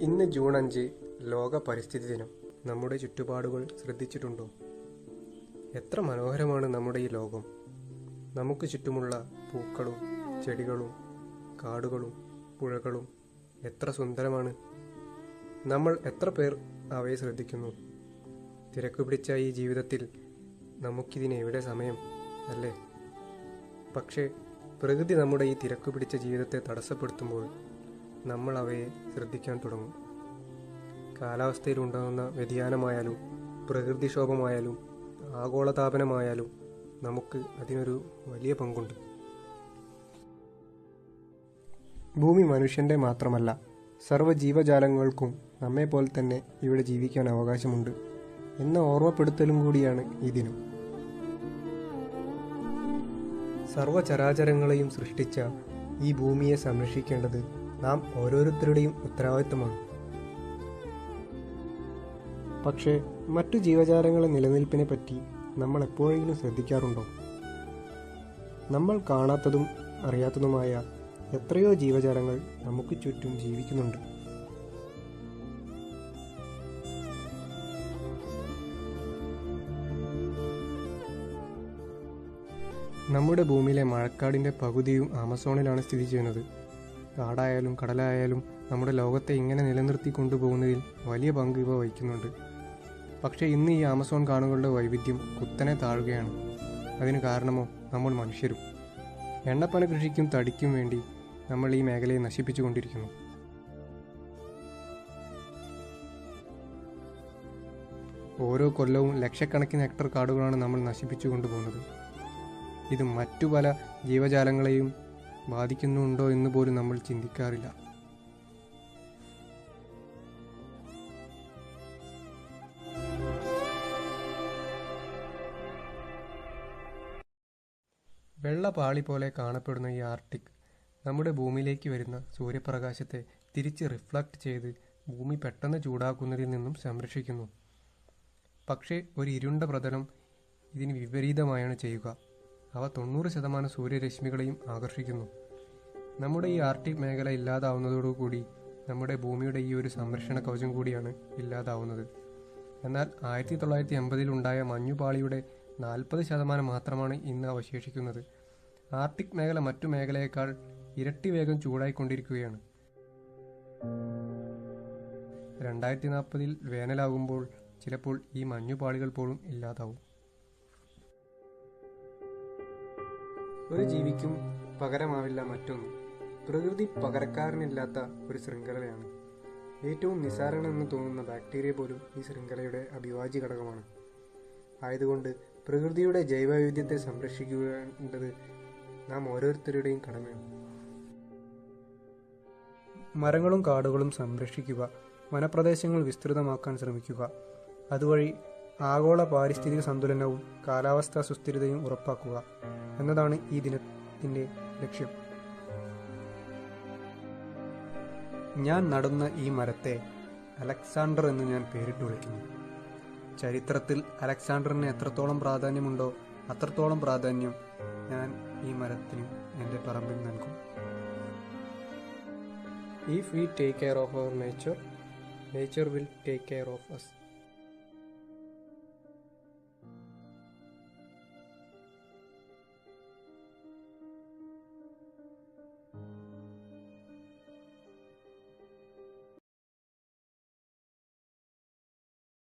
ഇന്ന് ജൂൺ 5 ലോക പരിസ്ഥിതി ദിനം. നമ്മുടെ ചുറ്റുപാടുകൾ ശ്രദ്ധിച്ചിട്ടുണ്ടോ? എത്ര മനോഹരമാണ് നമ്മുടെ ഈ ലോകം. നമുക്ക് ചുറ്റുമുള്ള പൂക്കളും ചെടികളും കാടുകളും പുഴകളും എത്ര സുന്ദരമാണ്. നമ്മൾ എത്ര പേർ അവയെ ശ്രദ്ധിക്കുന്നു? തിരക്ക് പിടിച്ച ഈ ജീവിതത്തിൽ നമുക്കിതിന് എവിടെ സമയം അല്ലേ? പക്ഷേ പ്രകൃതി നമ്മുടെ ഈ തിരക്ക് പിടിച്ച ജീവിതത്തെ തടസ്സപ്പെടുത്തുമ്പോൾ നമ്മൾ അവയെ ശ്രദ്ധിക്കാൻ തുടങ്ങും. കാലാവസ്ഥയിലുണ്ടാകുന്ന വ്യതിയാനമായാലും പ്രകൃതിക്ഷോഭമായാലും ആഗോളതാപനമായാലും നമുക്ക് അതിനൊരു വലിയ പങ്കുണ്ട്. ഭൂമി മനുഷ്യൻ്റെ മാത്രമല്ല, സർവ്വജീവജാലങ്ങൾക്കും നമ്മെപ്പോലെ തന്നെ ഇവിടെ ജീവിക്കാൻ അവകാശമുണ്ട് എന്ന ഓർമ്മപ്പെടുത്തലും കൂടിയാണ് ഈ ദിനം. സർവ്വചരാചരങ്ങളെയും സൃഷ്ടിച്ച ഈ ഭൂമിയെ സംരക്ഷിക്കേണ്ടത് നാം ഓരോരുത്തരുടെയും ഉത്തരവാദിത്തമാണ്. പക്ഷേ മറ്റു ജീവജാലങ്ങളുടെ നിലനിൽപ്പിനെ പറ്റി നമ്മൾ എപ്പോഴെങ്കിലും ശ്രദ്ധിക്കാറുണ്ടോ? നമ്മൾ കാണാത്തതും അറിയാത്തതുമായ എത്രയോ ജീവജാലങ്ങൾ നമുക്ക് ചുറ്റും ജീവിക്കുന്നുണ്ട്. നമ്മുടെ ഭൂമിയിലെ മഴക്കാടിൻ്റെ പകുതിയും ആമസോണിലാണ് സ്ഥിതി ചെയ്യുന്നത്. കാടായാലും കടലായാലും നമ്മുടെ ലോകത്തെ ഇങ്ങനെ നിലനിർത്തി കൊണ്ടുപോകുന്നതിൽ വലിയ പങ്ക് ഇവ വഹിക്കുന്നുണ്ട്. പക്ഷേ ഇന്ന് ഈ ആമസോൺ കാടുകളുടെ വൈവിധ്യം കുത്തനെ താഴുകയാണ്. അതിന് കാരണമോ നമ്മൾ മനുഷ്യരും. എണ്ണപ്പന കൃഷിക്കും തടിക്കും വേണ്ടി നമ്മൾ ഈ മേഖലയെ നശിപ്പിച്ചുകൊണ്ടിരിക്കുന്നു. ഓരോ കൊല്ലവും ലക്ഷക്കണക്കിന് ഹെക്ടർ കാടുകളാണ് നമ്മൾ നശിപ്പിച്ചു കൊണ്ടുപോകുന്നത്. ഇത് മറ്റു പല ജീവജാലങ്ങളെയും ബാധിക്കുന്നുണ്ടോ എന്ന് പോലും നമ്മൾ ചിന്തിക്കാറില്ല. വെള്ളപാളി പോലെ കാണപ്പെടുന്ന ഈ ആർട്ടിക് നമ്മുടെ ഭൂമിയിലേക്ക് വരുന്ന സൂര്യപ്രകാശത്തെ തിരിച്ച് റിഫ്ലക്റ്റ് ചെയ്ത് ഭൂമി പെട്ടെന്ന് ചൂടാക്കുന്നതിൽ നിന്നും സംരക്ഷിക്കുന്നു. പക്ഷേ ഒരു ഇരുണ്ട പ്രതലം ഇതിന് വിപരീതമായാണ് ചെയ്യുക. അവ 90% സൂര്യരശ്മികളെയും ആകർഷിക്കുന്നു. നമ്മുടെ ഈ ആർട്ടിക് മേഖല ഇല്ലാതാവുന്നതോടുകൂടി നമ്മുടെ ഭൂമിയുടെ ഈ ഒരു സംരക്ഷണ കവചം കൂടിയാണ് ഇല്ലാതാവുന്നത്. എന്നാൽ 1980 ഉണ്ടായ മഞ്ഞുപാളിയുടെ 40% മാത്രമാണ് ഇന്ന് അവശേഷിക്കുന്നത്. ആർട്ടിക് മേഖല മറ്റു മേഖലയേക്കാൾ ഇരട്ടി വേഗം ചൂടായിക്കൊണ്ടിരിക്കുകയാണ്. 2040 വേനലാകുമ്പോൾ ചിലപ്പോൾ ഈ മഞ്ഞുപാളികൾ പോലും ഇല്ലാതാവും. ഒരു ജീവിക്കും പകരമാവില്ല മറ്റൊന്നും. പ്രകൃതി പകരക്കാരനില്ലാത്ത ഒരു ശൃംഖലയാണ്. ഏറ്റവും നിസ്സാരമെന്ന് തോന്നുന്ന ബാക്ടീരിയ പോലും ഈ ശൃംഖലയുടെ അവിഭാജ്യ ഘടകമാണ്. ആയതുകൊണ്ട് പ്രകൃതിയുടെ ജൈവവൈവിധ്യത്തെ സംരക്ഷിക്കേണ്ടത് നാം ഓരോരുത്തരുടെയും കടമയാണ്. മരങ്ങളും കാടുകളും സംരക്ഷിക്കുക, വനപ്രദേശങ്ങൾ വിസ്തൃതമാക്കാൻ ശ്രമിക്കുക. അതുവഴി ആഗോള പാരിസ്ഥിതിക സന്തുലനവും കാലാവസ്ഥാ സുസ്ഥിരതയും ഉറപ്പാക്കുക എന്നതാണ് ഈ ദിനത്തിൻ്റെ ലക്ഷ്യം. ഞാൻ നടുന്ന ഈ മരത്തെ അലക്സാണ്ടർ എന്ന് ഞാൻ പേരിട്ട് വിളിക്കുന്നു. ചരിത്രത്തിൽ അലക്സാണ്ടറിന് എത്രത്തോളം പ്രാധാന്യമുണ്ടോ അത്രത്തോളം പ്രാധാന്യം ഞാൻ ഈ മരത്തിന് എൻ്റെ പറമ്പിൽ നൽകും. If we take care of our nature, nature will take care of us.